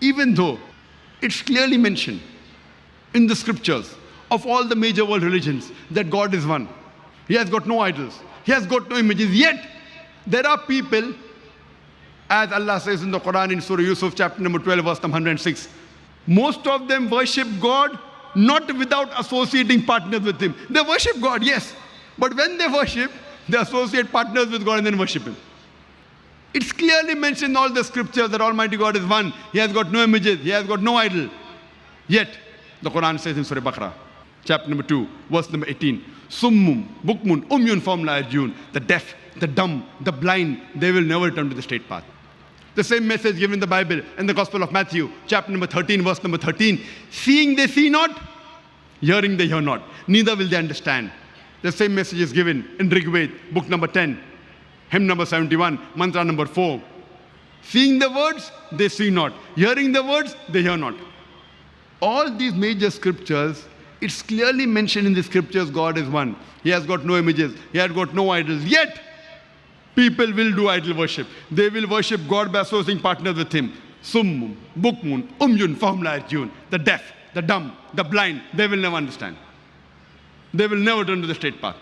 Even though it's clearly mentioned in the scriptures of all the major world religions that God is one. He has got no idols. He has got no images. Yet, there are people, as Allah says in the Quran in Surah Yusuf, chapter number 12, verse number 106, most of them worship God not without associating partners with Him. They worship God, yes. But when they worship, they associate partners with God and then worship Him. It's clearly mentioned in all the scriptures that Almighty God is one. He has got no images. He has got no idol. Yet, the Quran says in Surah Baqarah, chapter number 2, verse number 18, Summum, Bukmun, Umyun Fahum la yarjun. The deaf, the dumb, the blind, they will never turn to the straight path. The same message given in the Bible in the Gospel of Matthew, chapter number 13, verse number 13. Seeing they see not, hearing they hear not, neither will they understand. The same message is given in Rig Veda, book number 10, hymn number 71, mantra number 4. Seeing the words, they see not. Hearing the words, they hear not. All these major scriptures, it's clearly mentioned in the scriptures God is one. He has got no images. He has got no idols. Yet, people will do idol worship. They will worship God by associating partners with Him. Summum, Bukmun, Umyun, Fahum la yarjun. The deaf, the dumb, the blind, they will never understand. They will never turn to the straight path.